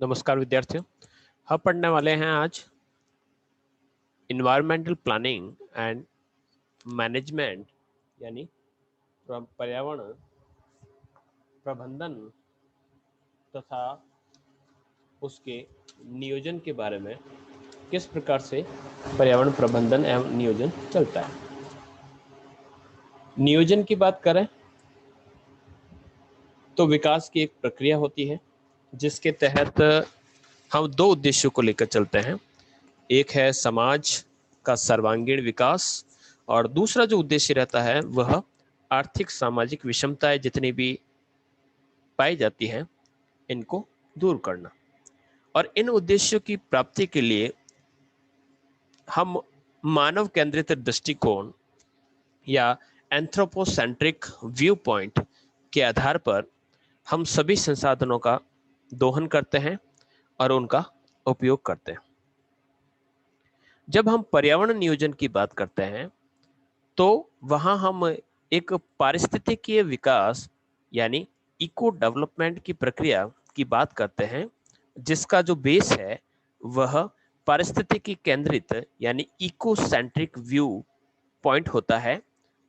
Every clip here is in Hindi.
नमस्कार विद्यार्थियों। हम पढ़ने वाले हैं आज इन्वायरमेंटल प्लानिंग एंड मैनेजमेंट यानी पर्यावरण प्रबंधन तथा उसके नियोजन के बारे में। किस प्रकार से पर्यावरण प्रबंधन एवं नियोजन चलता है। नियोजन की बात करें तो विकास की एक प्रक्रिया होती है जिसके तहत हम दो उद्देश्यों को लेकर चलते हैं। एक है समाज का सर्वांगीण विकास और दूसरा जो उद्देश्य रहता है वह आर्थिक सामाजिक विषमताएं जितनी भी पाई जाती हैं इनको दूर करना। और इन उद्देश्यों की प्राप्ति के लिए हम मानव केंद्रित दृष्टिकोण या एंथ्रोपोसेंट्रिक व्यू पॉइंट के आधार पर हम सभी संसाधनों का दोहन करते हैं और उनका उपयोग करते हैं। जब हम पर्यावरण नियोजन की बात करते हैं तो वहां हम एक पारिस्थितिकीय विकास यानी इको डेवलपमेंट की प्रक्रिया की बात करते हैं जिसका जो बेस है वह पारिस्थितिकी केंद्रित यानी इको सेंट्रिक व्यू पॉइंट होता है।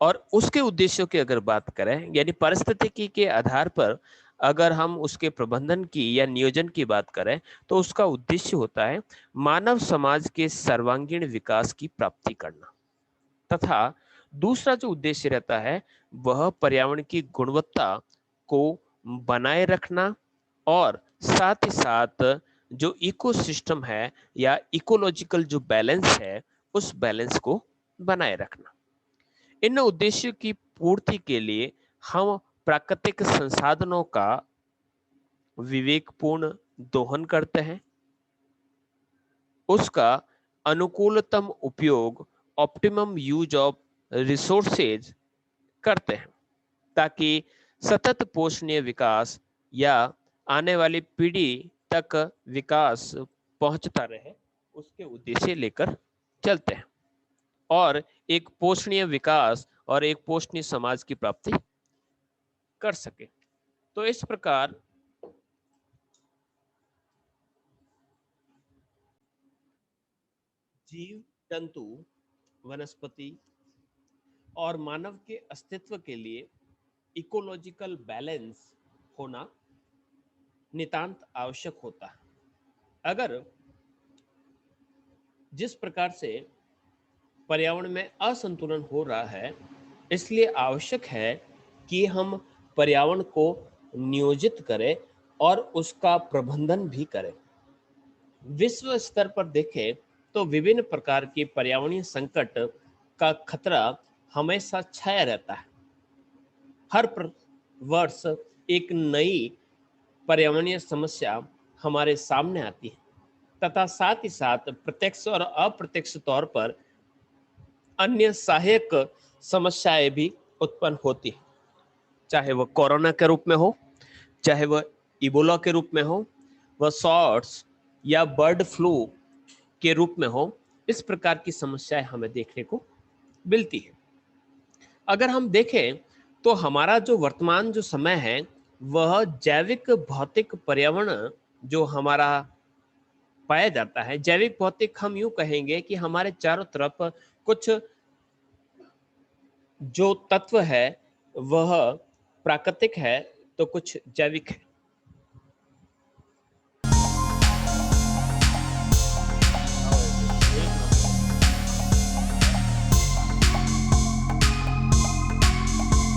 और उसके उद्देश्यों की अगर बात करें यानी पारिस्थितिकी के आधार पर अगर हम उसके प्रबंधन की या नियोजन की बात करें तो उसका उद्देश्य होता है मानव समाज के सर्वांगीण विकास की प्राप्ति करना तथा दूसरा जो उद्देश्य रहता है वह पर्यावरण की गुणवत्ता को बनाए रखना और साथ ही साथ जो इकोसिस्टम है या इकोलॉजिकल जो बैलेंस है उस बैलेंस को बनाए रखना। इन उद्देश्यों की पूर्ति के लिए हम प्राकृतिक संसाधनों का विवेकपूर्ण दोहन करते हैं, उसका अनुकूलतम उपयोग ऑप्टिमम यूज ऑफ रिसोर्सेज करते हैं ताकि सतत पोषणीय विकास या आने वाली पीढ़ी तक विकास पहुंचता रहे उसके उद्देश्य लेकर चलते हैं और एक पोषणीय विकास और एक पोषणीय समाज की प्राप्ति कर सके। तो इस प्रकार जीव जंतु वनस्पति और मानव के अस्तित्व के लिए इकोलॉजिकल बैलेंस होना नितांत आवश्यक होता है। अगर जिस प्रकार से पर्यावरण में असंतुलन हो रहा है इसलिए आवश्यक है कि हम पर्यावरण को नियोजित करें और उसका प्रबंधन भी करें। विश्व स्तर पर देखें तो विभिन्न प्रकार के पर्यावरणीय संकट का खतरा हमेशा छाया रहता है। हर वर्ष एक नई पर्यावरणीय समस्या हमारे सामने आती है तथा साथ ही साथ प्रत्यक्ष और अप्रत्यक्ष तौर पर अन्य सहायक समस्याएं भी उत्पन्न होती है, चाहे वह कोरोना के रूप में हो, चाहे वह इबोला के रूप में हो, वह सॉर्स या बर्ड फ्लू के रूप में हो। इस प्रकार की समस्याएं हमें देखने को मिलती है। अगर हम देखें तो हमारा जो वर्तमान जो समय है वह जैविक भौतिक पर्यावरण जो हमारा पाया जाता है, जैविक भौतिक हम यूं कहेंगे कि हमारे चारों तरफ कुछ जो तत्व है वह प्राकृतिक है तो कुछ जैविक है।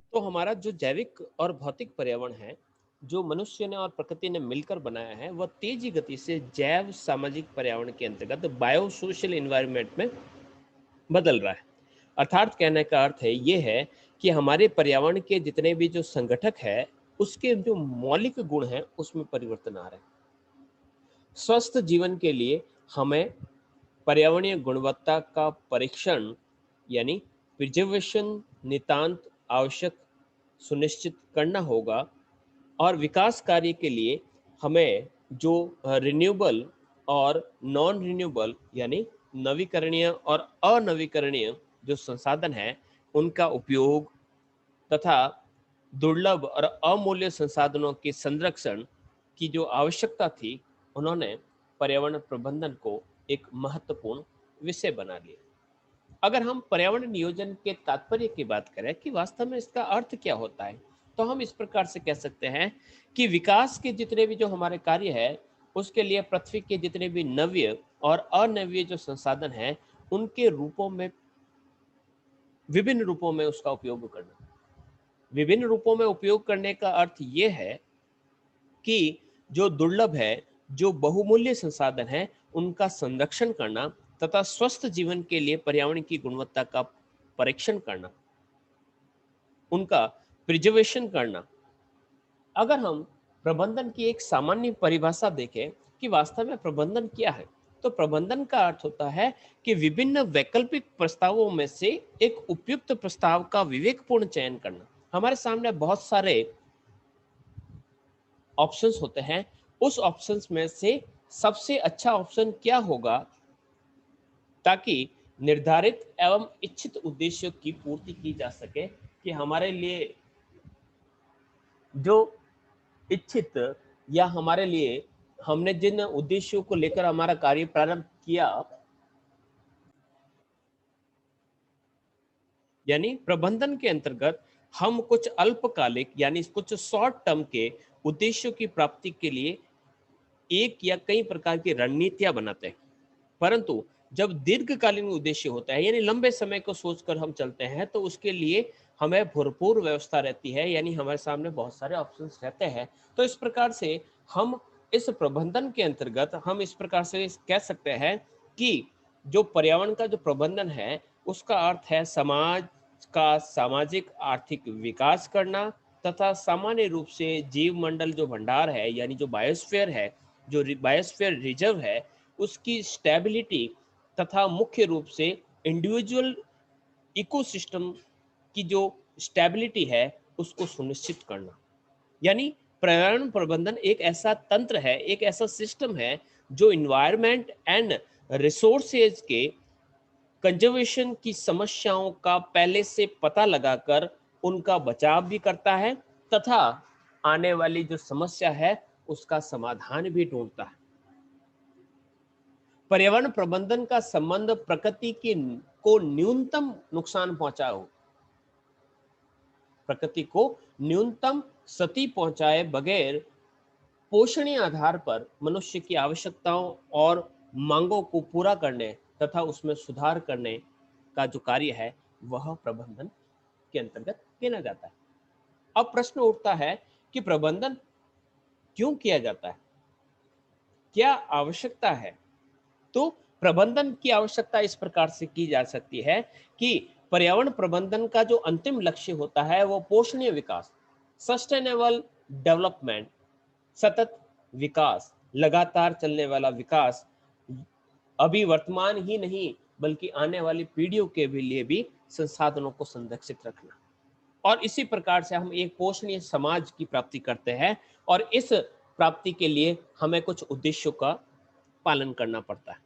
तो हमारा जो जैविक और भौतिक पर्यावरण है जो मनुष्य ने और प्रकृति ने मिलकर बनाया है वह तेजी गति से जैव सामाजिक पर्यावरण के अंतर्गत बायो सोशल एनवायरनमेंट में बदल रहा है। अर्थात कहने का अर्थ है ये है कि हमारे पर्यावरण के जितने भी जो संगठक है उसके जो मौलिक गुण हैं उसमें परिवर्तन आ रहे हैं। स्वस्थ जीवन के लिए हमें पर्यावरणीय गुणवत्ता का परीक्षण यानी प्रिजर्वेशन नितांत आवश्यक सुनिश्चित करना होगा और विकास कार्य के लिए हमें जो रिन्यूएबल और नॉन रिन्यूएबल यानी नवीकरणीय और अनवीकरणीय जो संसाधन है उनका उपयोग तथा दुर्लभ और अमूल्य संसाधनों के संरक्षण की जो आवश्यकता थी उन्होंने पर्यावरण प्रबंधन को एक महत्वपूर्ण विषय बना लिया। अगर हम पर्यावरण नियोजन के तात्पर्य की बात करें कि वास्तव में इसका अर्थ क्या होता है, तो हम इस प्रकार से कह सकते हैं कि विकास के जितने भी जो हमारे कार्य है, उसके लिए पृथ्वी के जितने भी नव्य और अनव्य जो संसाधन हैं, उनके रूपों में, विभिन्न रूपों में उसका उपयोग करना। विभिन्न रूपों में उपयोग करने का अर्थ ये है कि जो दुर्लभ है, जो बहुमूल्य संसाधन है, उनका संरक्षण करना तथा स्वस्थ जीवन के लिए पर्यावरण की गुणवत्ता का परीक्षण करना, उनका प्रिजर्वेशन करना। अगर हम प्रबंधन की एक सामान्य परिभाषा देखें कि वास्तव में प्रबंधन क्या है, तो प्रबंधन का अर्थ होता है कि विभिन्न वैकल्पिक प्रस्तावों में से एक उपयुक्त प्रस्ताव का विवेकपूर्ण चयन करना। हमारे सामने बहुत सारे ऑप्शंस होते हैं, उस ऑप्शंस में से सबसे अच्छा ऑप्शन क्या होगा ताकि निर्धारित एवं इच्छित उद्देश्यों की पूर्ति की जा सके, कि हमारे लिए जो इच्छित या हमारे लिए हमने जिन उद्देश्यों को लेकर हमारा कार्य प्रारंभ किया, यानी प्रबंधन के अंतर्गत हम कुछ अल्पकालिक यानी कुछ शॉर्ट टर्म के उद्देश्यों की प्राप्ति के लिए एक या कई प्रकार की रणनीतियां बनाते हैं। परंतु जब दीर्घकालीन उद्देश्य होता है, यानी लंबे समय को सोचकर हम चलते हैं, तो उसके लिए हमें भरपूर व्यवस्था रहती है, यानी हमारे सामने बहुत सारे ऑप्शंस रहते हैं। तो इस प्रकार से हम इस प्रबंधन के अंतर्गत हम इस प्रकार से कह सकते हैं कि जो पर्यावरण का जो प्रबंधन है, उसका अर्थ है समाज का सामाजिक आर्थिक विकास करना तथा सामान्य रूप से जीव मंडल जो भंडार है, यानी जो बायोस्फीयर है, जो बायोस्फीयर रिजर्व है, उसकी स्टेबिलिटी तथा मुख्य रूप से इंडिविजुअल इकोसिस्टम की जो स्टेबिलिटी है, उसको सुनिश्चित करना। यानी पर्यावरण प्रबंधन एक ऐसा तंत्र है, एक ऐसा सिस्टम है जो इन्वायरमेंट एंड रिसोर्सेज के कंजर्वेशन की समस्याओं का पहले से पता लगाकर उनका बचाव भी करता है तथा आने वाली जो समस्या है उसका समाधान भी ढूंढता है। पर्यावरण प्रबंधन का संबंध प्रकृति की को न्यूनतम नुकसान पहुंचाओ, प्रकृति को न्यूनतम क्षति पहुंचाए बगैर पोषणीय आधार पर मनुष्य की आवश्यकताओं और मांगों को पूरा करने तथा उसमें सुधार करने का जो कार्य है, वह प्रबंधन के अंतर्गत गिना जाता है। अब प्रश्न उठता है कि प्रबंधन क्यों किया जाता है, क्या आवश्यकता है। तो प्रबंधन की आवश्यकता इस प्रकार से की जा सकती है कि पर्यावरण प्रबंधन का जो अंतिम लक्ष्य होता है वो पोषणीय विकास, सस्टेनेबल डेवलपमेंट, सतत विकास, लगातार चलने वाला विकास, अभी वर्तमान ही नहीं बल्कि आने वाली पीढ़ियों के भी लिए भी संसाधनों को संरक्षित रखना। और इसी प्रकार से हम एक पोषणीय समाज की प्राप्ति करते हैं, और इस प्राप्ति के लिए हमें कुछ उद्देश्यों का पालन करना पड़ता है।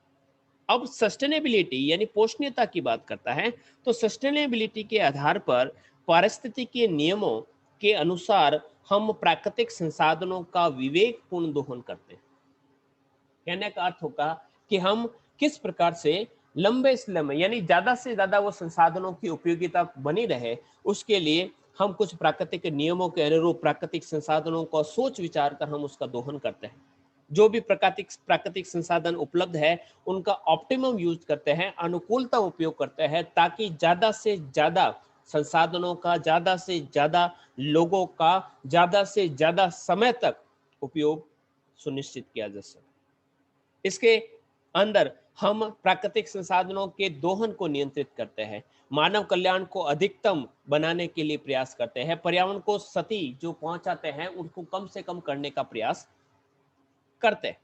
अब सस्टेनेबिलिटी यानी पोषणीयता की बात करता है, तो सस्टेनेबिलिटी के आधार पर पारिस्थितिकीय नियमों के अनुसार हम प्राकृतिक संसाधनों का विवेकपूर्ण दोहन करते हैं। कहने का अर्थ होगा कि हम किस प्रकार से लंबे समय यानी ज्यादा से ज्यादा वो संसाधनों की उपयोगिता बनी रहे, उसके लिए हम कुछ प्राकृतिक नियमों के अनुरूप प्राकृतिक संसाधनों को सोच विचार कर हम उसका दोहन करते हैं। जो भी प्राकृतिक प्राकृतिक संसाधन उपलब्ध है उनका ऑप्टिमम यूज करते हैं, अनुकूलता उपयोग करते हैं, ताकि ज्यादा से ज्यादा संसाधनों का, ज्यादा से ज्यादा लोगों का, ज्यादा से ज्यादा समय तक उपयोग सुनिश्चित किया जा सके। इसके अंदर हम प्राकृतिक संसाधनों के दोहन को नियंत्रित करते हैं, मानव कल्याण को अधिकतम बनाने के लिए प्रयास करते हैं, पर्यावरण को क्षति जो पहुंचाते हैं उनको कम से कम करने का प्रयास करते हैं।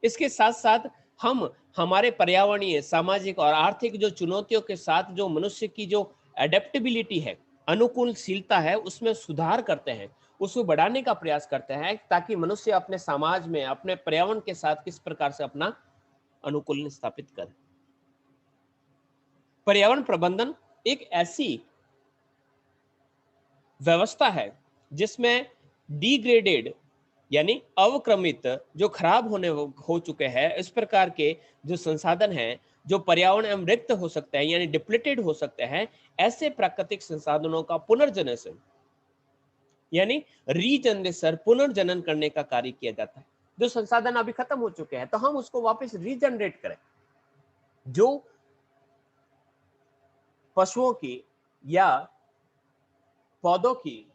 इसके साथ साथ हम हमारे पर्यावरणीय, सामाजिक और आर्थिक जो चुनौतियों के साथ जो मनुष्य की जो एडेप्टेबिलिटी है, अनुकूलशीलता है, उसमें सुधार करते हैं, उसको बढ़ाने का प्रयास करते हैं, ताकि मनुष्य अपने समाज में, अपने पर्यावरण के साथ किस प्रकार से अपना अनुकूलन स्थापित करे। पर्यावरण प्रबंधन एक ऐसी व्यवस्था है जिसमें डिग्रेडेड यानी अवक्रमित जो खराब होने हो चुके हैं, इस प्रकार के जो संसाधन हैं, जो पर्यावरण एवं रिक्त हो सकते हैं यानी डिप्लीटेड हो सकते हैं, ऐसे प्राकृतिक संसाधनों का पुनर्जनन यानी रीजनरेशन पुनर्जनन करने का कार्य किया जाता है। जो संसाधन अभी खत्म हो चुके हैं तो हम उसको वापस रीजनरेट करें। जो पशुओं की या पौधों की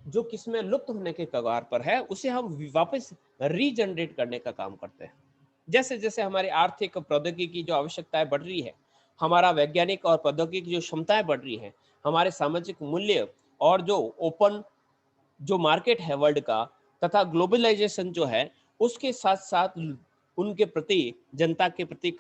जो किस्में लुप्त होने के कगार पर है, उसे हम वापस रीजनरेट करने का काम करते हैं। जैसे जैसे हमारी आर्थिक प्रौद्योगिकी की जो आवश्यकताएं बढ़ रही है, हमारा वैज्ञानिक और प्रौद्योगिकी की जो क्षमताएं बढ़ रही हैं, हमारे सामाजिक मूल्य और जो ओपन जो मार्केट है वर्ल्ड का तथा ग्लोबलाइजेशन जो है, उसके साथ साथ उनके प्रति जनता के प्रति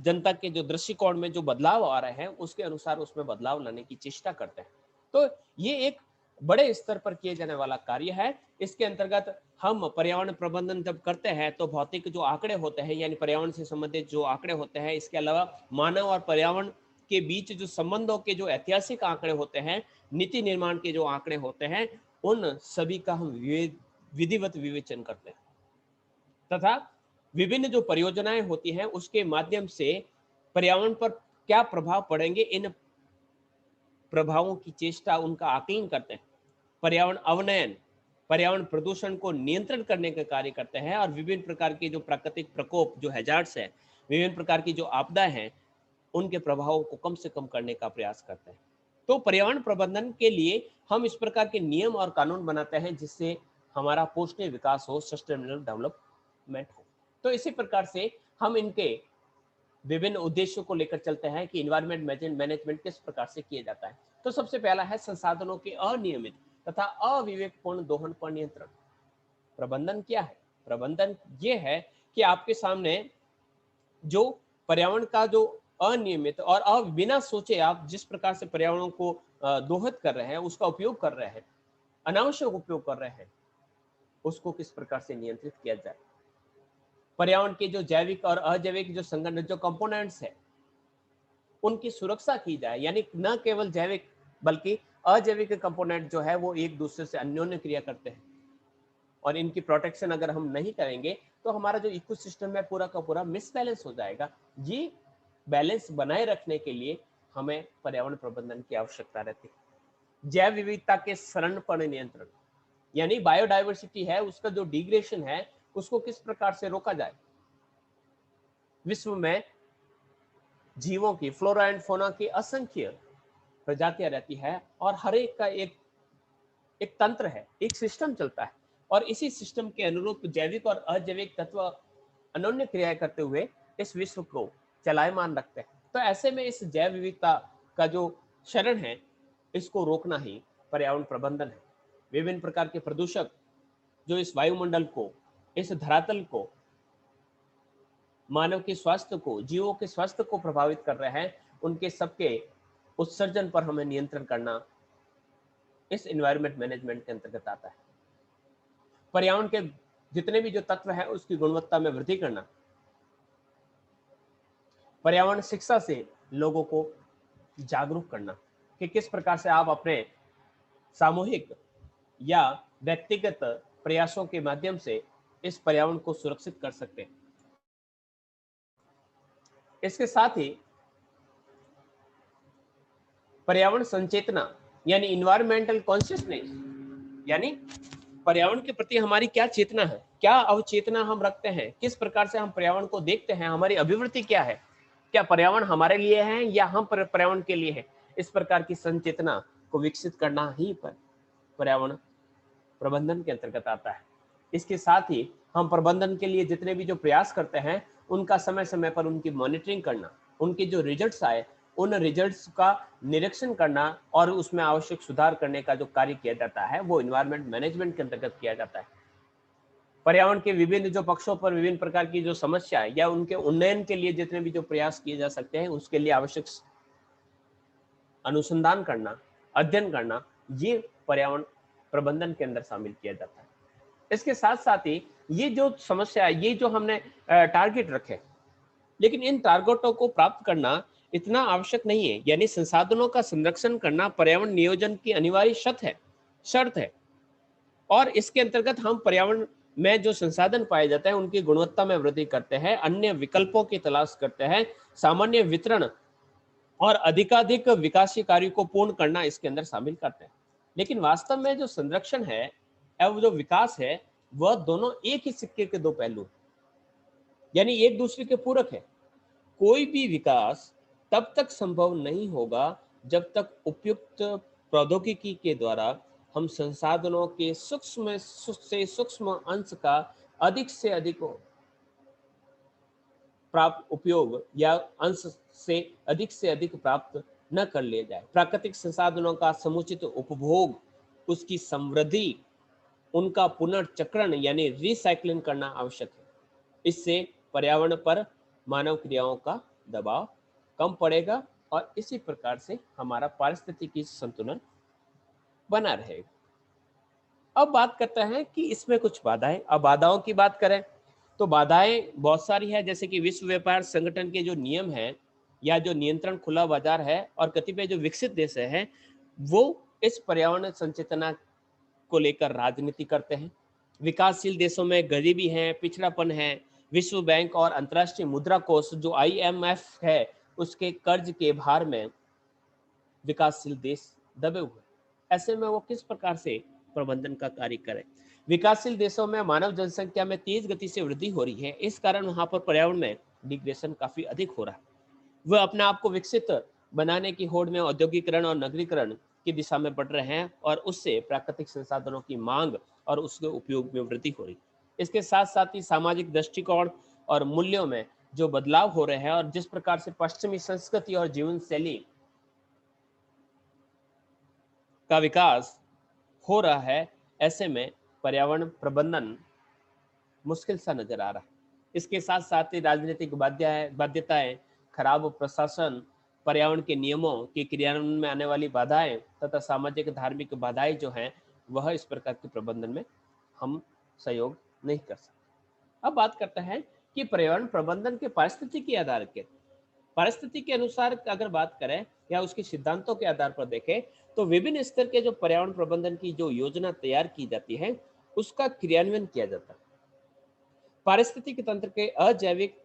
जनता के जो दृष्टिकोण में जो बदलाव आ रहे हैं, उसके अनुसार उसमें बदलाव लाने की चेष्टा करते हैं। तो ये एक बड़े स्तर पर किए जाने वाला कार्य है। इसके अंतर्गत हम पर्यावरण प्रबंधन जब करते हैं तो भौतिक जो आंकड़े होते हैं यानी पर्यावरण से संबंधित जो आंकड़े होते हैं, इसके अलावा मानव और पर्यावरण के बीच जो संबंधों के जो ऐतिहासिक आंकड़े होते हैं, नीति निर्माण के जो आंकड़े होते हैं, उन सभी का हम विधिवत विवेचन करते हैं तथा विभिन्न जो परियोजनाएं होती हैं उसके माध्यम से पर्यावरण पर क्या प्रभाव पड़ेंगे, इन प्रभावों की चेष्टा उनका आकलन करते हैं। पर्यावरण अवनयन, पर्यावरण प्रदूषण को नियंत्रण करने का कार्य करते हैं और विभिन्न प्रकार के जो प्राकृतिक प्रकोप जो हैजार्ड्स है, विभिन्न प्रकार की जो आपदाएं हैं, उनके प्रभावों को कम से कम करने का प्रयास करते हैं। तो पर्यावरण प्रबंधन के लिए हम इस प्रकार के नियम और कानून बनाते हैं जिससे हमारा पोषणीय विकास हो, सस्टेनेबल डेवलपमेंट हो। तो इसी प्रकार से हम इनके विभिन्न उद्देश्यों को लेकर चलते हैं कि इन्वायरमेंट मैनेजमेंट किस प्रकार से किया जाता है। तो सबसे पहला है संसाधनों के अनियमित तथा अविवेकपूर्ण दोहन पर नियंत्रण। प्रबंधन क्या है? प्रबंधन ये है कि आपके सामने जो पर्यावरण का जो अनियमित और बिना सोचे आप जिस प्रकार से पर्यावरण को दोहत कर रहे हैं, उसका उपयोग कर रहे हैं, अनावश्यक उपयोग कर रहे हैं, उसको किस प्रकार से नियंत्रित किया जाए। पर्यावरण के जो जैविक और अजैविक जो संगठन जो कंपोनेंट्स है, उनकी सुरक्षा की जाए, यानी न केवल जैविक बल्कि अजैविक कंपोनेंट जो है वो एक दूसरे से अन्योन्य क्रिया करते हैं और इनकी प्रोटेक्शन अगर हम नहीं करेंगे तो हमारा जो इकोसिस्टम है पूरा का पूरा मिसबैलेंस हो जाएगा। ये बैलेंस बनाए रखने के लिए हमें पर्यावरण प्रबंधन की आवश्यकता रहती है। जैव विविधता के शरण पर नियंत्रण, यानी बायोडाइवर्सिटी है उसका जो डिग्रेडेशन है उसको किस प्रकार से रोका जाए। विश्व में जीवों की फ्लोरा एंड फोना की असंख्य प्रजातियां रहती है और हर एक का एक तंत्र है, एक सिस्टम चलता है और इसी सिस्टम के अनुरूप जैविक और अजैविक तत्व अनोन्य क्रियाएं करते हुए इस विश्व को चलायमान रखते हैं। तो ऐसे में इस जैव विविधता का जो शरण है, इसको रोकना ही पर्यावरण प्रबंधन है। विभिन्न प्रकार के प्रदूषक जो इस वायुमंडल को, इस धरातल को, मानव के स्वास्थ्य को, जीवों के स्वास्थ्य को प्रभावित कर रहे हैं, उनके सबके उत्सर्जन पर हमें नियंत्रण करना इस एनवायरनमेंट मैनेजमेंट के अंतर्गत आता है। पर्यावरण के जितने भी जो तत्व हैं उसकी गुणवत्ता में वृद्धि करना, पर्यावरण शिक्षा से लोगों को जागरूक करना कि किस प्रकार से आप अपने सामूहिक या व्यक्तिगत प्रयासों के माध्यम से इस पर्यावरण को सुरक्षित कर सकते हैं। इसके साथ ही पर्यावरण संचेतना यानी इन्वायरमेंटल कॉन्शियसनेस, यानी पर्यावरण के प्रति हमारी क्या चेतना है, क्या अवचेतना हम रखते हैं, किस प्रकार से हम पर्यावरण को देखते हैं, हमारी अभिवृत्ति क्या है, क्या पर्यावरण हमारे लिए है या हम पर्यावरण के लिए है। इस प्रकार की संचेतना को विकसित करना ही पर्यावरण प्रबंधन के अंतर्गत आता है। इसके साथ ही हम प्रबंधन के लिए जितने भी जो प्रयास करते हैं उनका समय समय पर उनकी मॉनिटरिंग करना, उनके जो रिजल्ट्स आए उन रिजल्ट्स का निरीक्षण करना और उसमें आवश्यक सुधार करने का जो कार्य किया जाता है वो इन्वायरमेंट मैनेजमेंट के अंतर्गत किया जाता है। पर्यावरण के विभिन्न जो पक्षों पर विभिन्न प्रकार की जो समस्या है या उनके उन्नयन के लिए जितने भी जो प्रयास किए जा सकते हैं उसके लिए आवश्यक अनुसंधान करना, अध्ययन करना, ये पर्यावरण प्रबंधन के अंदर शामिल किया जाता है। इसके साथ साथ ही ये जो समस्या है, ये जो हमने टारगेट रखे, लेकिन इन टारगेटों को प्राप्त करना इतना आवश्यक नहीं है, यानी संसाधनों का संरक्षण करना पर्यावरण नियोजन की अनिवार्य शर्त है। और इसके अंतर्गत हम पर्यावरण में जो संसाधन पाए जाते हैं उनकी गुणवत्ता में वृद्धि करते हैं, अन्य विकल्पों की तलाश करते हैं, सामान्य वितरण और अधिकाधिक विकासीय कार्यों को पूर्ण करना इसके अंदर शामिल करते हैं। लेकिन वास्तव में जो संरक्षण है एवं जो विकास है, वह दोनों एक ही सिक्के के दो पहलू हैं, यानी एक दूसरे के पूरक है। कोई भी विकास तब तक संभव नहीं होगा जब तक उपयुक्त प्रौद्योगिकी के द्वारा हम संसाधनों के सूक्ष्म अंश का अधिक से अधिक प्राप्त उपयोग या अंश से अधिक प्राप्त न कर लिए जाए। प्राकृतिक संसाधनों का समुचित उपभोग, उसकी समृद्धि, उनका पुनर्चक्रण यानी रिसाइकलिंग करना आवश्यक है। इससे पर्यावरण पर मानव क्रियाओं का दबाव कम पड़ेगा और इसी प्रकार से हमारा पारिस्थितिकी संतुलन बना रहेगा। अब बात करते हैं कि इसमें कुछ बाधाएं। अब बाधाओं की बात करें तो बाधाएं बहुत सारी है, जैसे कि विश्व व्यापार संगठन के जो नियम हैं या जो नियंत्रण खुला बाजार है और कतिपय जो विकसित देश हैं वो इस पर्यावरण संचेतना को लेकर राजनीति करते हैं। विकासशील देशों में गरीबी है, पिछड़ापन है, विश्व बैंक और अंतर्राष्ट्रीय मुद्रा कोष जो IMF है उसके कर्ज के भार में विकासशील देश दबे हुए। ऐसे में वो किस प्रकार से प्रबंधन का कार्य करें। विकासशील देशों में मानव जनसंख्या में तेज गति से वृद्धि हो रही है, इस कारण वहां पर पर्यावरण में डिग्रेडेशन काफी अधिक हो रहा है। वह अपने आप को विकसित बनाने की होड़ में औद्योगिकरण और नगरीकरण की दिशा में बढ़ रहे हैं और उससे प्राकृतिक संसाधनों की मांग और उसके उपयोग में वृद्धि हो रही है। इसके साथ साथ ही सामाजिक दृष्टिकोण और मूल्यों में जो बदलाव हो रहे हैं और जिस प्रकार से पश्चिमी संस्कृति और जीवन शैली का विकास हो रहा है, ऐसे में पर्यावरण प्रबंधन मुश्किल सा नजर आ रहा है। इसके साथ साथ ही राजनीतिक बाध्यताएं, खराब प्रशासन, पर्यावरण के नियमों के क्रियान्वयन में आने वाली बाधाएं तथा सामाजिक धार्मिक बाधाएं जो हैं वह इस प्रकार के प्रबंधन में हम सहयोग नहीं कर सकते। अब बात करते हैं कि पर्यावरण प्रबंधन के पारिस्थितिकी के आधार के परिस्थिति के अनुसार अगर बात करें या उसके सिद्धांतों के आधार पर देखें तो विभिन्न स्तर के जो पर्यावरण प्रबंधन की जो योजना तैयार की जाती है उसका क्रियान्वयन किया जाता है। पारिस्थितिक तंत्र के अजैविक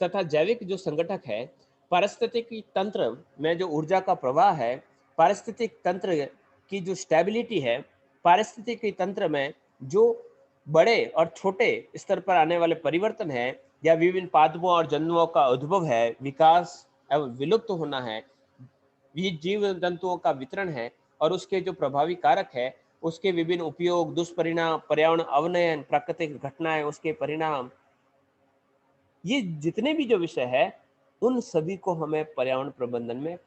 तथा जैविक जो संगठक है, पारिस्थितिक तंत्र में जो ऊर्जा का प्रवाह है, पारिस्थितिक तंत्र की जो स्टेबिलिटी है, पारिस्थितिक तंत्र में जो बड़े और छोटे स्तर पर आने वाले परिवर्तन है या विभिन्न पादपों और जंतुओं का उद्भव है, विकास एवं विलुप्त होना है, जीव जंतुओं का वितरण है और उसके जो प्रभावी कारक है, उसके विभिन्न उपयोग, दुष्परिणाम, पर्यावरण अवनयन, प्राकृतिक घटनाएं, उसके परिणाम, ये जितने भी जो विषय है उन सभी को हमें पर्यावरण प्रबंधन में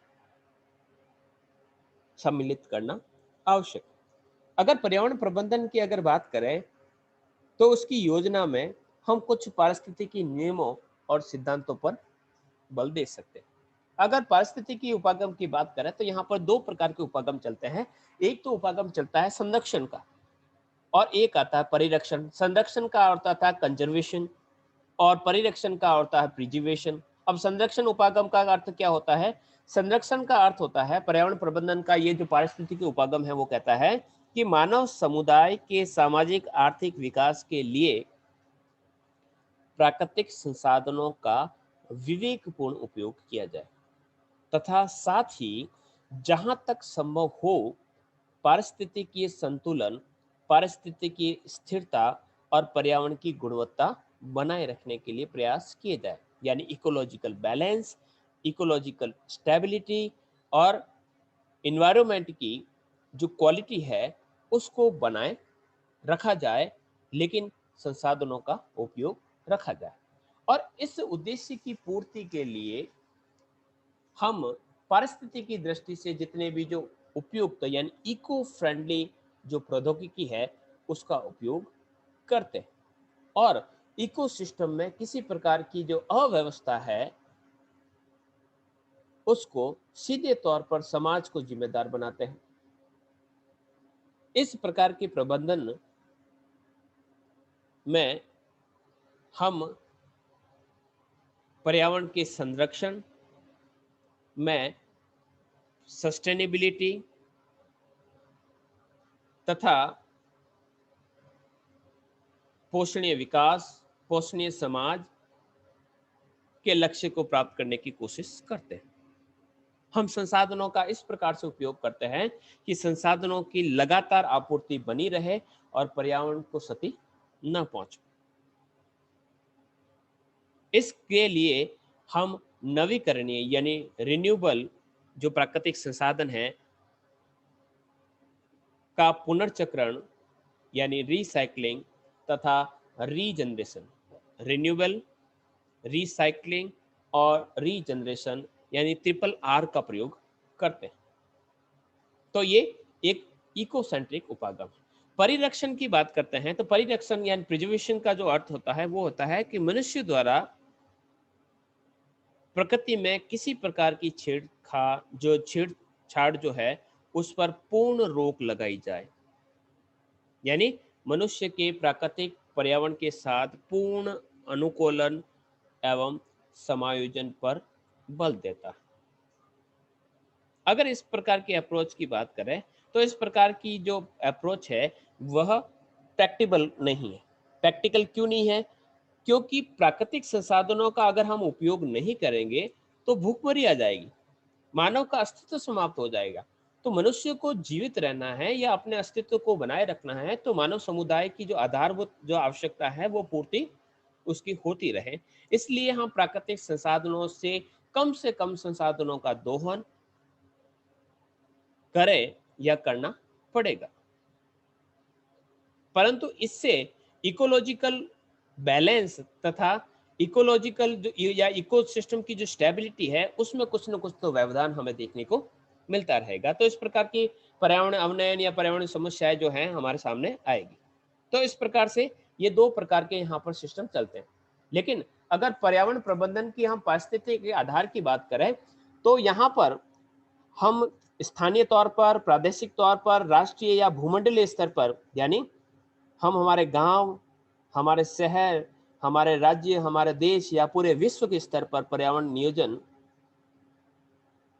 सम्मिलित करना आवश्यक है। अगर पर्यावरण प्रबंधन की अगर बात करें तो उसकी योजना में हम कुछ पारिस्थितिकी नियमों और सिद्धांतों पर बल दे सकते हैं। अगर पारिस्थितिकी उपागम की बात करें तो यहाँ पर दो प्रकार के उपागम चलते हैं। एक तो उपागम चलता है संरक्षण का और एक आता है परिरक्षण। संरक्षण का अर्थ आता है कंजर्वेशन और परिरक्षण का होता है प्रिजर्वेशन। अब संरक्षण उपागम का अर्थ क्या होता है? संरक्षण का अर्थ होता है पर्यावरण प्रबंधन का ये जो पारिस्थितिकी उपागम है वो कहता है कि मानव समुदाय के सामाजिक आर्थिक विकास के लिए प्राकृतिक संसाधनों का विवेकपूर्ण उपयोग किया जाए तथा साथ ही जहां तक संभव हो पारिस्थितिकीय संतुलन, पारिस्थितिकीय स्थिरता और पर्यावरण की गुणवत्ता बनाए रखने के लिए प्रयास किए जाए, यानी इकोलॉजिकल बैलेंस, इकोलॉजिकल स्टेबिलिटी और इन्वायरमेंट की जो क्वालिटी है उसको बनाए रखा जाए, लेकिन संसाधनों का उपयोग रखा जाए। और इस उद्देश्य की पूर्ति के लिए हम परिस्थिति की दृष्टि से जितने भी जो उपयुक्त यानी इको फ्रेंडली जो प्रौद्योगिकी है उसका उपयोग करते हैं और इकोसिस्टम में किसी प्रकार की जो अव्यवस्था है उसको सीधे तौर पर समाज को जिम्मेदार बनाते हैं। इस प्रकार के प्रबंधन में हम पर्यावरण के संरक्षण में सस्टेनेबिलिटी तथा पोषणीय विकास, पोषणीय समाज के लक्ष्य को प्राप्त करने की कोशिश करते हैं। हम संसाधनों का इस प्रकार से उपयोग करते हैं कि संसाधनों की लगातार आपूर्ति बनी रहे और पर्यावरण को क्षति न पहुंचे। इसके लिए हम नवीकरणीय यानी रिन्यूएबल जो प्राकृतिक संसाधन है का पुनर्चक्रण यानी रिसाइकलिंग तथा रीजनरेशन, रिन्यूएबल, रिसाइकलिंग और रीजनरेशन यानी ट्रिपल आर का प्रयोग करते हैं। तो ये एक इकोसेंट्रिक उपागम है। परिरक्षण की बात करते हैं तो परिरक्षण यानी प्रिजर्वेशन का जो अर्थ होता है वो होता है कि मनुष्य द्वारा प्रकृति में किसी प्रकार की छेड़छाड़ जो है उस पर पूर्ण रोक लगाई जाए, यानी मनुष्य के प्राकृतिक पर्यावरण के साथ पूर्ण अनुकूलन एवं समायोजन पर बल देता है। अगर इस प्रकार की अप्रोच की बात करें तो इस प्रकार की जो अप्रोच है वह प्रैक्टिकल नहीं है। प्रैक्टिकल क्यों नहीं है? क्योंकि प्राकृतिक संसाधनों का अगर हम उपयोग नहीं करेंगे तो भूखमरी आ जाएगी, मानव का अस्तित्व समाप्त हो जाएगा। तो मनुष्य को जीवित रहना है या अपने अस्तित्व को बनाए रखना है तो मानव समुदाय की जो आधारभूत जो आवश्यकता है वो पूर्ति उसकी होती रहे। इसलिए हम प्राकृतिक संसाधनों से कम संसाधनों का दोहन करें या करना पड़ेगा, परंतु इससे इकोलॉजिकल बैलेंस तथा इकोलॉजिकल जो या इकोसिस्टम की जो स्टेबिलिटी है उसमें कुछ न कुछ तो व्यवधान हमें देखने को मिलता रहेगा। तो इस प्रकार की पर्यावरण अवनयन या पर्यावरण समस्याएं जो हैं हमारे सामने आएगी। तो इस प्रकार से ये दो प्रकार के यहाँ पर सिस्टम चलते हैं। लेकिन अगर पर्यावरण प्रबंधन की हम पारिस्थितिकी के आधार की बात करें तो यहाँ पर हम स्थानीय तौर पर, प्रादेशिक तौर पर, राष्ट्रीय या भूमंडलीय स्तर पर, यानी हम हमारे गांव, हमारे शहर, हमारे राज्य, हमारे देश या पूरे विश्व के स्तर पर पर्यावरण नियोजन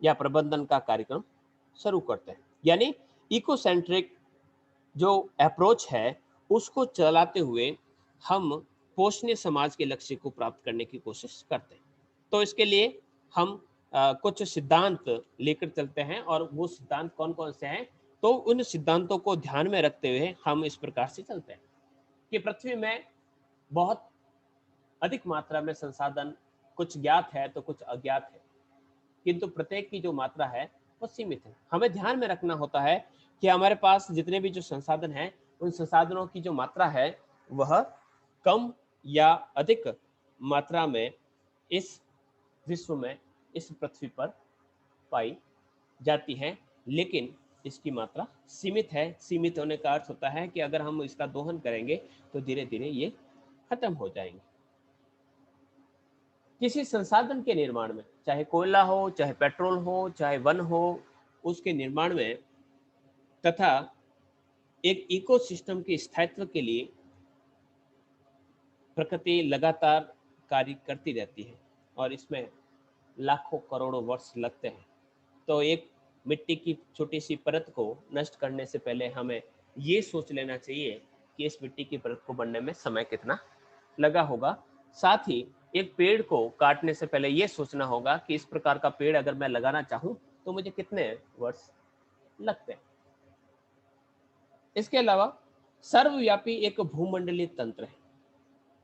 या प्रबंधन का कार्यक्रम शुरू करते हैं। यानी इकोसेंट्रिक जो अप्रोच है उसको चलाते हुए हम पोषणीय समाज के लक्ष्य को प्राप्त करने की कोशिश करते हैं। तो इसके लिए हम कुछ सिद्धांत लेकर चलते हैं और वो सिद्धांत कौन कौन से हैं, तो उन सिद्धांतों को ध्यान में रखते हुए हम इस प्रकार से चलते हैं कि पृथ्वी में बहुत अधिक मात्रा में संसाधन कुछ ज्ञात है तो कुछ अज्ञात है, किंतु प्रत्येक की जो मात्रा है वो सीमित है। हमें ध्यान में रखना होता है कि हमारे पास जितने भी जो संसाधन हैं उन संसाधनों की जो मात्रा है वह कम या अधिक मात्रा में इस विश्व में, इस पृथ्वी पर पाई जाती है, लेकिन इसकी मात्रा सीमित है। सीमित होने का अर्थ होता है कि अगर हम इसका दोहन करेंगे तो धीरे धीरे ये खत्म हो जाएंगे। किसी संसाधन के निर्माण में, चाहे कोयला हो, चाहे पेट्रोल हो, चाहे वन हो, उसके निर्माण में तथा एक इकोसिस्टम के स्थायित्व के लिए प्रकृति लगातार कार्य करती रहती है और इसमें लाखों करोड़ों वर्ष लगते हैं। तो एक मिट्टी की छोटी सी परत को नष्ट करने से पहले हमें ये सोच लेना चाहिए कि इस मिट्टी की परत को बनने में समय कितना लगा होगा। साथ ही एक पेड़ को काटने से पहले ये सोचना होगा कि इस प्रकार का पेड़ अगर मैं लगाना चाहूं तो मुझे कितने वर्ष लगते हैं। इसके अलावा सर्वव्यापी एक भूमंडलीय तंत्र है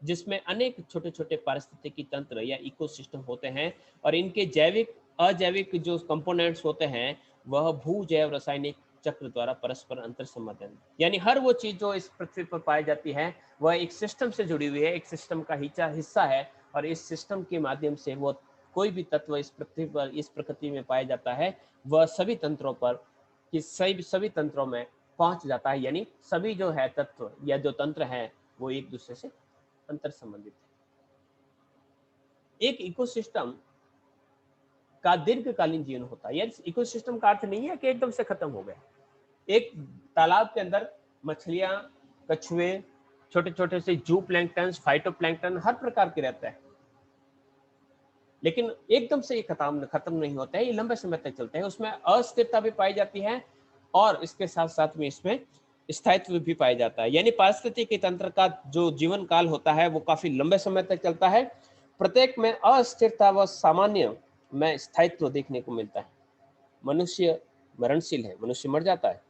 जिसमें अनेक छोटे छोटे पारिस्थितिकी तंत्र या इकोसिस्टम होते हैं और इनके जैविक अजैविक जो कंपोनेंट्स होते हैं वह भू जैव रासायनिक चक्र द्वारा परस्पर अंतर संबंध, यानी हर वो चीज जो इस पृथ्वी पर पाई जाती है वह एक सिस्टम से जुड़ी हुई है, एक सिस्टम का हिस्सा है और इस सिस्टम के माध्यम से वो कोई भी तत्व इस पृथ्वी पर, इस प्रकृति में पाया जाता है वह सभी तंत्रों पर कि सभी तंत्रों में पहुंच जाता है। यानी सभी जो है तत्व या जो तंत्र है वो एक दूसरे से अंतर संबंधित है। एक इकोसिस्टम का दीर्घकालीन जीवन होता है। यानी इकोसिस्टम का अर्थ नहीं है कि एकदम से खत्म हो गया। एक तालाब के अंदर मछलियां, कछुए, छोटे छोटे से जू प्लैंक्टन, फाइटोप्लैंक्टन हर प्रकार के रहता है, लेकिन एकदम से ये खत्म नहीं होता है, ये लंबे समय तक चलते हैं। उसमें अस्थिरता भी पाई जाती है और इसके साथ साथ में इसमें स्थायित्व भी पाया जाता है। यानी पारिस्थितिकी तंत्र का जो जीवन काल होता है वो काफी लंबे समय तक चलता है। प्रत्येक में अस्थिरता व सामान्य में स्थायित्व देखने को मिलता है। मनुष्य मरणशील है, मनुष्य मर जाता है,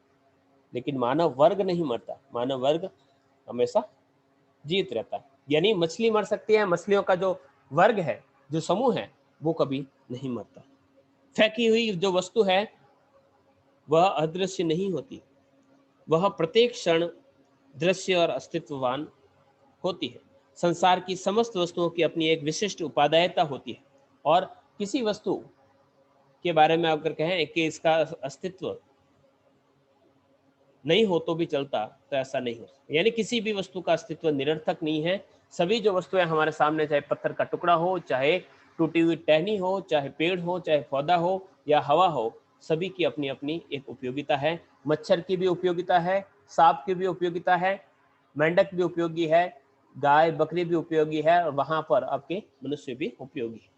लेकिन मानव वर्ग नहीं मरता, मानव वर्ग हमेशा जीवित रहता है। यानी मछली मर सकती है, मछलियों का जो वर्ग है, जो समूह है, वो कभी नहीं मरता। फेंकी हुई जो वस्तु है वह अदृश्य नहीं होती, वह प्रत्येक क्षण दृश्य और अस्तित्ववान होती है। संसार की समस्त वस्तुओं की अपनी एक विशिष्ट उपादेयता होती है, और किसी वस्तु के बारे में अगर कहें कि इसका अस्तित्व नहीं हो तो भी चलता, तो ऐसा नहीं हो सकता। यानी किसी भी वस्तु का अस्तित्व निरर्थक नहीं है। सभी जो वस्तुएं हमारे सामने, चाहे पत्थर का टुकड़ा हो, चाहे टूटी हुई टहनी हो, चाहे पेड़ हो, चाहे पौधा हो या हवा हो, सभी की अपनी अपनी एक उपयोगिता है। मच्छर की भी उपयोगिता है, सांप की भी उपयोगिता है, मेंढक भी उपयोगी है, गाय बकरी भी उपयोगी है, और वहां पर आपके मनुष्य भी उपयोगी है।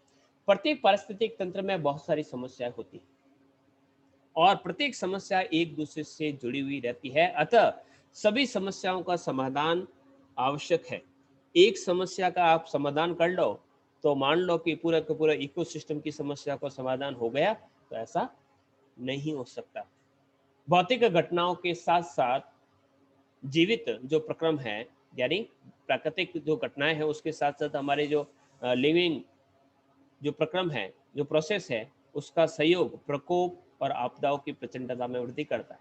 प्रत्येक पारिस्थितिक तंत्र में बहुत सारी समस्याएं होती हैं, और प्रत्येक समस्या एक दूसरे से जुड़ी हुई रहती है। अतः सभी समस्याओं का समाधान आवश्यक है। एक समस्या का आप समाधान कर लो तो मान लो कि पूरा का पूरा इकोसिस्टम की समस्या का समाधान हो गया, तो ऐसा नहीं हो सकता। भौतिक घटनाओं के साथ साथ जीवित जो प्रक्रम है, यानी प्राकृतिक जो घटनाएं हैं, उसके साथ साथ हमारे जो लिविंग जो प्रक्रम है, जो प्रोसेस है, उसका सहयोग प्रकोप और आपदाओं की प्रचंडता में वृद्धि करता है।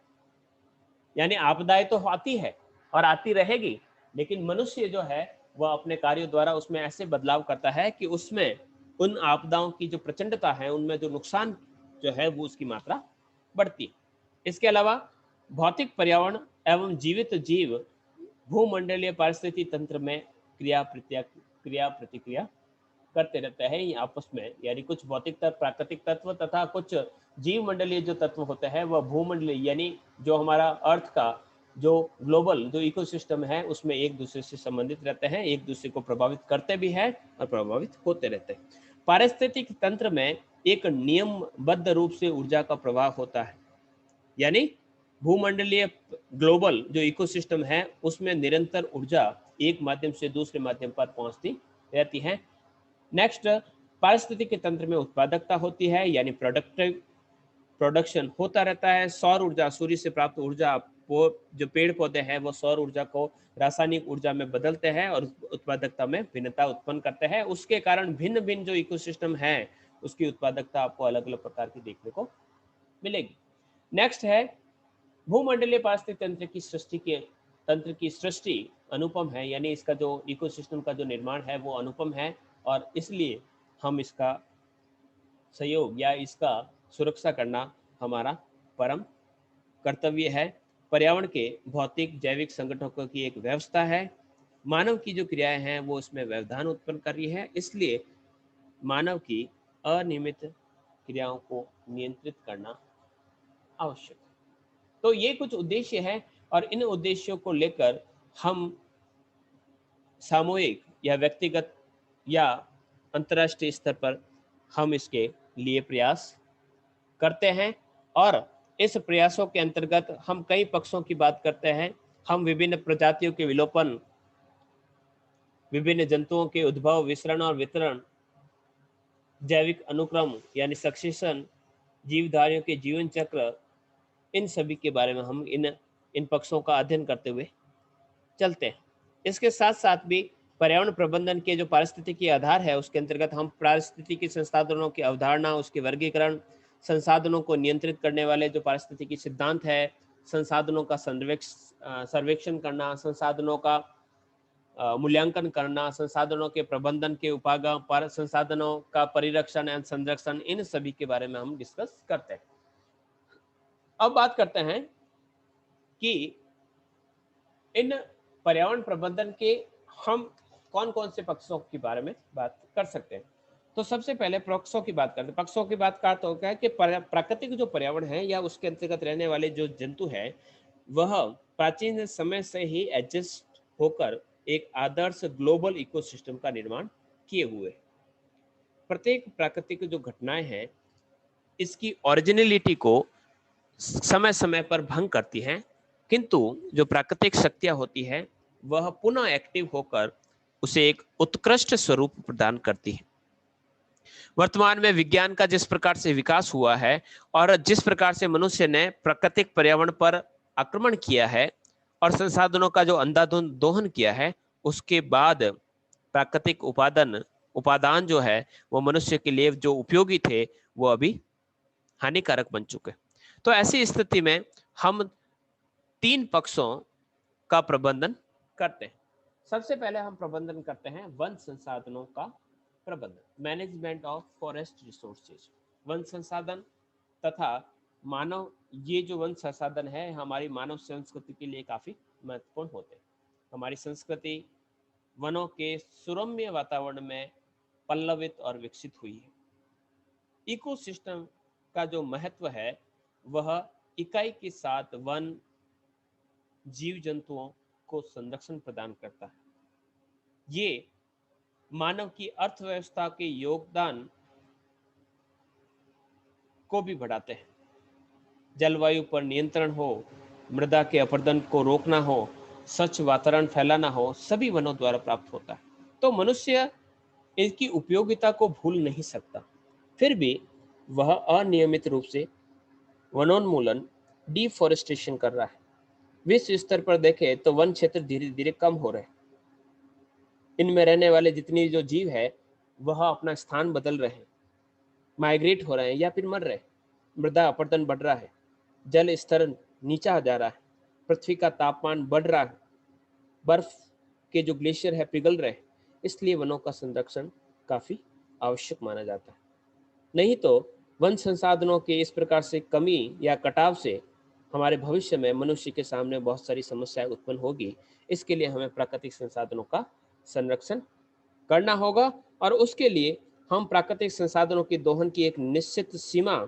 यानी आपदाएं तो आती है और आती रहेगी, लेकिन मनुष्य जो है वह अपने कार्यों द्वारा उसमें ऐसे बदलाव करता है कि उसमें उन आपदाओं की जो प्रचंडता है, उनमें जो नुकसान जो है वो उसकी मात्रा बढ़ती है। इसके अलावा भौतिक पर्यावरण एवं जीवित जीव भूमंडलीय पारिस्थितिकी तंत्र में क्रिया प्रतिक्रिया करते रहते हैं ये आपस में। यानी कुछ भौतिक तत्व, प्राकृतिक तत्व तथा कुछ जीव मंडलीय जो तत्व होते हैं वह भूमंडलीय, यानी जो हमारा अर्थ का जो ग्लोबल जो इकोसिस्टम है उसमें एक दूसरे से संबंधित रहते हैं, एक दूसरे को प्रभावित करते भी हैं और प्रभावित होते रहते हैं। पारिस्थितिक तंत्र में एक नियमबद्ध रूप से ऊर्जा का प्रवाह होता है। यानी भूमंडलीय ग्लोबल जो इकोसिस्टम है उसमें निरंतर ऊर्जा एक माध्यम से दूसरे माध्यम पर पहुंचती रहती है। नेक्स्ट, पारिस्थितिकी तंत्र में उत्पादकता होती है, यानी प्रोडक्टिव प्रोडक्शन होता रहता है। सौर ऊर्जा, सूर्य से प्राप्त ऊर्जा, जो पेड़ पौधे हैं वो सौर ऊर्जा को रासायनिक ऊर्जा में बदलते हैं और उत्पादकता में भिन्नता उत्पन्न करते हैं। उसके कारण भिन्न भिन्न जो इकोसिस्टम है उसकी उत्पादकता आपको अलग अलग प्रकार की देखने को मिलेगी। नेक्स्ट है भूमंडलीय पारिस्थितिक तंत्र की सृष्टि अनुपम है, यानी इसका जो इकोसिस्टम का जो निर्माण है वो अनुपम है, और इसलिए हम इसका सहयोग या इसका सुरक्षा करना हमारा परम कर्तव्य है। पर्यावरण के भौतिक जैविक संगठनों की एक व्यवस्था है। मानव की जो क्रियाएं हैं वो इसमें व्यवधान उत्पन्न कर रही है, इसलिए मानव की अनियमित क्रियाओं को नियंत्रित करना आवश्यक है। तो ये कुछ उद्देश्य हैं, और इन उद्देश्यों को लेकर हम सामूहिक या व्यक्तिगत या अंतर्राष्ट्रीय स्तर पर हम इसके लिए प्रयास करते हैं। और इस प्रयासों के अंतर्गत हम कई पक्षों की बात करते हैं। हम विभिन्न प्रजातियों के विलोपन, विभिन्न जंतुओं के उद्भव, विसरण और वितरण, जैविक अनुक्रम यानी सक्सेशन, जीवधारियों के जीवन चक्र, इन सभी के बारे में हम इन पक्षों का अध्ययन करते हुए चलते हैं। इसके साथ साथ भी पर्यावरण प्रबंधन के जो पारिस्थितिकी आधार है उसके अंतर्गत हम पारिस्थितिकी संसाधनों की अवधारणा, उसके वर्गीकरण, संसाधनों को नियंत्रित करने वाले जो पारिस्थितिकी सिद्धांत है, संसाधनों का सर्वेक्षण करना, संसाधनों का मूल्यांकन करना, संसाधनों के प्रबंधन के उपागम पर, संसाधनों का परिरक्षण एवं संरक्षण, इन सभी के बारे में हम डिस्कस करते हैं। अब बात करते हैं कि इन पर्यावरण प्रबंधन के हम कौन कौन से पक्षों के बारे में बात कर सकते हैं। तो सबसे पहले पक्षों की बात करते हैं। पक्षों की बात का अर्थ होता है कि प्राकृतिक जो पर्यावरण है या उसके अंतर्गत रहने वाले जो जंतु है वह प्राचीन समय से ही एडजस्ट होकर एक आदर्श ग्लोबल इकोसिस्टम का निर्माण किए हुए। प्रत्येक प्राकृतिक जो घटनाएं हैं इसकी ओरिजिनलिटी को समय समय पर भंग करती हैं, किंतु जो प्राकृतिक शक्तियां होती है वह पुनः एक्टिव होकर उसे एक उत्कृष्ट स्वरूप प्रदान करती है। वर्तमान में विज्ञान का जिस प्रकार से विकास हुआ है और जिस प्रकार से मनुष्य ने प्राकृतिक पर्यावरण पर आक्रमण किया है और संसाधनों का जो अंधाधुंध दोहन किया है, उसके बाद प्राकृतिक उपादान जो है वो मनुष्य के लिए जो उपयोगी थे वो अभी हानिकारक बन चुके। तो ऐसी स्थिति में हम तीन पक्षों का प्रबंधन करते हैं। सबसे पहले हम प्रबंधन करते हैं वन संसाधनों का प्रबंधन, management of forest resources. One संसाधन तथा मानव, ये जो वन संसाधन है हमारी मानव संस्कृति के लिए काफी महत्वपूर्ण होते हैं। हमारी संस्कृति वनों के सुरम्य वातावरण में पल्लवित और विकसित हुई है। इकोसिस्टम का जो महत्व है वह इकाई के साथ वन जीव जंतुओं को संरक्षण प्रदान करता है। ये मानव की अर्थव्यवस्था के योगदान को भी बढ़ाते हैं। जलवायु पर नियंत्रण हो, मृदा के अपरदन को रोकना हो, स्वच्छ वातावरण फैलाना हो, सभी वनों द्वारा प्राप्त होता है। तो मनुष्य इसकी उपयोगिता को भूल नहीं सकता, फिर भी वह अनियमित रूप से वनोन्मूलन, डिफोरेस्टेशन कर रहा है। विश्व स्तर पर देखें तो वन क्षेत्र धीरे धीरे कम हो रहे हैं। इनमें रहने वाले जितनी जो जीव है वह अपना स्थान बदल रहे हैं, माइग्रेट हो रहे हैं या फिर मर रहे हैं। मृदा अपरदन बढ़ रहा है, जल स्तर नीचा जा रहा है, पृथ्वी का तापमान बढ़ रहा है, बर्फ के जो ग्लेशियर है पिघल रहे हैं। इसलिए वनों का संरक्षण काफी आवश्यक माना जाता है। नहीं तो वन संसाधनों के इस प्रकार से कमी या कटाव से हमारे भविष्य में मनुष्य के सामने बहुत सारी समस्याएं उत्पन्न होगी। इसके लिए हमें प्राकृतिक संसाधनों का संरक्षण करना होगा और उसके लिए हम प्राकृतिक संसाधनों के दोहन की एक निश्चित सीमा,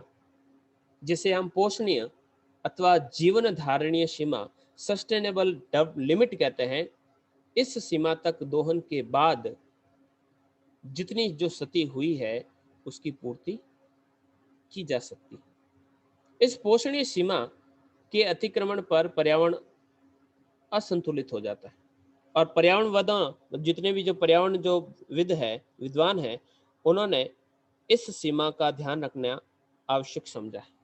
जिसे हम पोषणीय अथवा जीवन धारणीय सीमा, सस्टेनेबल लिमिट कहते हैं, इस सीमा तक दोहन के बाद जितनी जो क्षति हुई है उसकी पूर्ति की जा सकती है। इस पोषणीय सीमा के अतिक्रमण पर पर्यावरण असंतुलित हो जाता है और पर्यावरणविद, जितने भी जो पर्यावरण जो विद्वान है, उन्होंने इस सीमा का ध्यान रखना आवश्यक समझा है।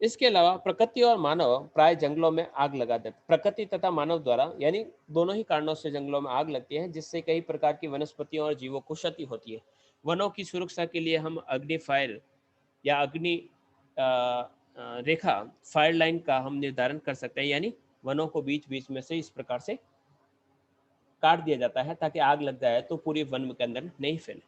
इसके अलावा प्रकृति और मानव प्राय जंगलों में आग लगा देते, प्रकृति तथा मानव द्वारा, यानी दोनों ही कारणों से जंगलों में आग लगती है, जिससे कई प्रकार की वनस्पतियों और जीवों को क्षति होती है। वनों की सुरक्षा के लिए हम अग्नि फायर या अग्नि रेखा, फायर लाइन का हम निर्धारण कर सकते हैं, यानी वनों को बीच बीच में से इस प्रकार से काट दिया जाता है ताकि आग लग जाए तो पूरी वन के अंदर नहीं फैले।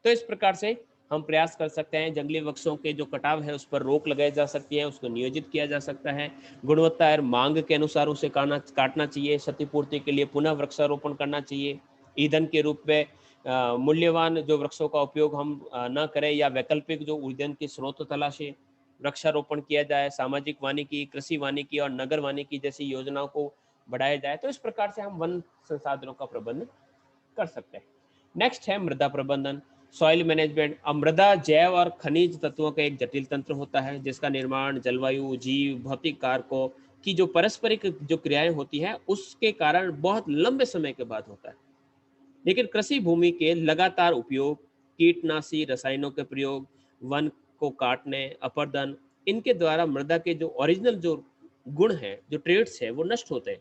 तो इस प्रकार से हम प्रयास कर सकते हैं, जंगली वृक्षों के जो कटाव है उस पर रोक लगाई जा सकती है, उसको नियोजित किया जा सकता है, गुणवत्ता और मांग के अनुसार उसे काटना चाहिए, क्षतिपूर्ति के लिए पुनः वृक्षारोपण करना चाहिए, ईंधन के रूप में मूल्यवान जो वृक्षों का उपयोग हम न करें या वैकल्पिक जो ईंधन के स्रोत तलाशे, वृक्षारोपण किया जाए, सामाजिक वानिकी, कृषि वानिकी और नगर वानिकी जैसी योजनाओं को बढ़ाया जाए। तो इस प्रकार से हम वन संसाधनों का प्रबंधन कर सकते हैं। नेक्स्ट है मृदा प्रबंधन, सॉइल मैनेजमेंट। मृदा जैव और खनिज तत्वों का एक जटिल तंत्र होता है जिसका निर्माण जलवायु, जीव, भौतिक कारकों की जो पारस्परिक जो क्रियाएं होती हैं उसके कारण बहुत लंबे समय के बाद होता है। लेकिन कृषि भूमि के लगातार उपयोग, कीटनाशी रसायनों के प्रयोग, वन को काटने, अपरदन, इनके द्वारा मृदा के जो ओरिजिनल जो गुण हैं, जो ट्रेड्स हैं, वो नष्ट होते हैं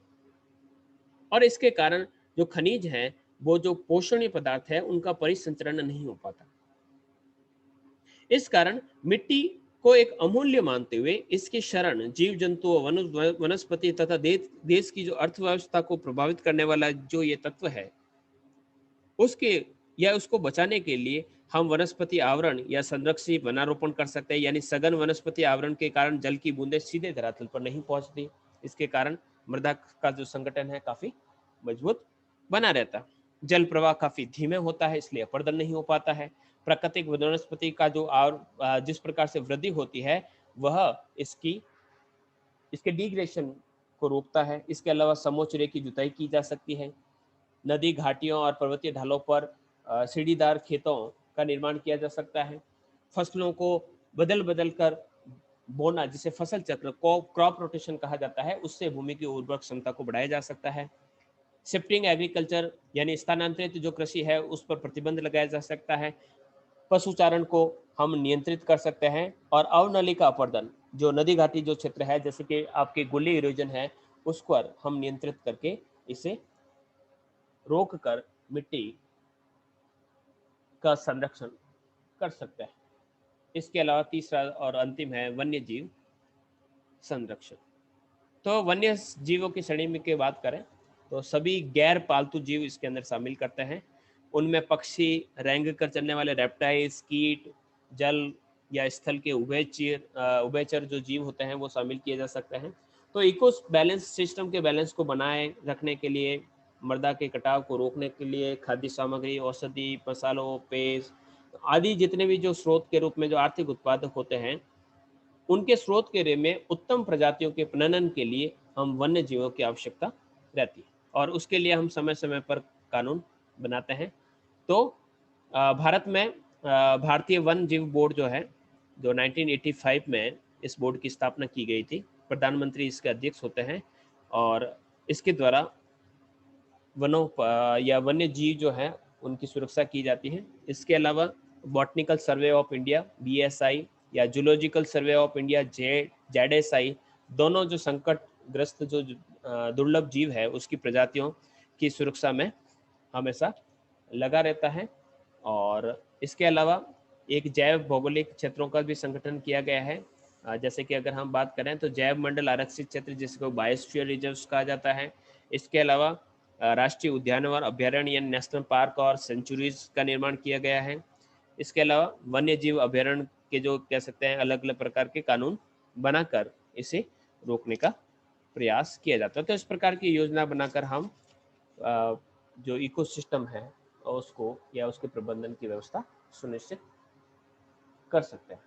और इसके कारण जो खनिज हैं, वो जो पोषणीय पदार्थ है, उनका परिसंचरण नहीं हो पाता। इस कारण मिट्टी को एक अमूल्य मानते हुए इसकी शरण जीव जंतुओं, वनस्पति तथा देश की जो अर्थव्यवस्था को प्रभावित करने वाला जो ये तत्व है, उसके या उसको बचाने के लिए हम वनस्पति आवरण या संरक्षित वनारोपण कर सकते हैं, यानी सघन वनस्पति आवरण के कारण जल की बूंदें सीधे धरातल पर नहीं पहुंचती। इसके कारण मृदा का जो संगठन है काफी मजबूत बना रहता है। जल प्रवाह काफी धीमे होता है, इसलिए अपरदन नहीं हो पाता है। प्राकृतिक वनस्पति का जो जिस प्रकार से वृद्धि होती है वह इसके डिग्रेडेशन को रोकता है। इसके अलावा समोच्च की जुताई की जा सकती है। नदी, घाटियों और पर्वतीय ढालों पर सीढ़ीदार खेतों का निर्माण किया जा सकता है। फसलों को बदल बदल कर बोना, जिसे फसल चक्र को क्रॉप रोटेशन कहा जाता है, उससे भूमि की उर्वरक क्षमता को बढ़ाया जा सकता है। शिफ्टिंग एग्रीकल्चर यानी स्थानांतरित जो कृषि है उस पर प्रतिबंध लगाया जा सकता है। पशुचारण को हम नियंत्रित कर सकते हैं। और अवनलिका अपर्दन, जो नदी घाटी जो क्षेत्र है जैसे कि आपके गोली इरोजन है, उस पर हम नियंत्रित करके इसे रोक कर मिट्टी का संरक्षण कर सकते हैं। इसके अलावा तीसरा और अंतिम है वन्य जीव संरक्षण। तो वन्य जीवों की श्रेणी में की बात करें तो सभी गैर पालतू जीव इसके अंदर शामिल करते हैं। उनमें पक्षी, रेंग कर चलने वाले रेप्टाइल्स, कीट, जल या स्थल के उभयचर जो जीव होते हैं वो शामिल किए जा सकते हैं। तो इको बैलेंस सिस्टम के बैलेंस को बनाए रखने के लिए, मृदा के कटाव को रोकने के लिए खाद्य सामग्री, औषधि, मसालों, पेय आदि जितने भी जो स्रोत के रूप में जो आर्थिक उत्पादक होते हैं, उनके स्रोत के रे में उत्तम प्रजातियों के प्रजनन के लिए हम वन्य जीवों की आवश्यकता रहती है और उसके लिए हम समय समय पर कानून बनाते हैं। तो भारत में भारतीय वन जीव बोर्ड जो है, जो 1985 में इस बोर्ड की स्थापना की गई थी, प्रधानमंत्री इसके अध्यक्ष होते हैं और इसके द्वारा वनों या वन्य जीव जो है उनकी सुरक्षा की जाती है। इसके अलावा botanical survey of India BSI या zoological survey of India ZSI, दोनों जो संकटग्रस्त जो दुर्लभ जीव है उसकी प्रजातियों की सुरक्षा में हमेशा लगा रहता है। और इसके अलावा एक जैव भौगोलिक क्षेत्रों का भी संगठन किया गया है। जैसे कि अगर हम बात करें तो जैव मंडल आरक्षित क्षेत्र जिसको बायोस्फीयर रिजर्व्स कहा जाता है। इसके अलावा राष्ट्रीय उद्यानवन, अभ्यारण्य यानी नेशनल पार्क और सेंचुरीज का निर्माण किया गया है। इसके अलावा वन्य जीव अभ्यारण्य के जो कह सकते हैं अलग अलग प्रकार के कानून बनाकर इसे रोकने का प्रयास किया जाता है। तो इस प्रकार की योजना बनाकर हम जो इकोसिस्टम है उसको या उसके प्रबंधन की व्यवस्था सुनिश्चित कर सकते हैं।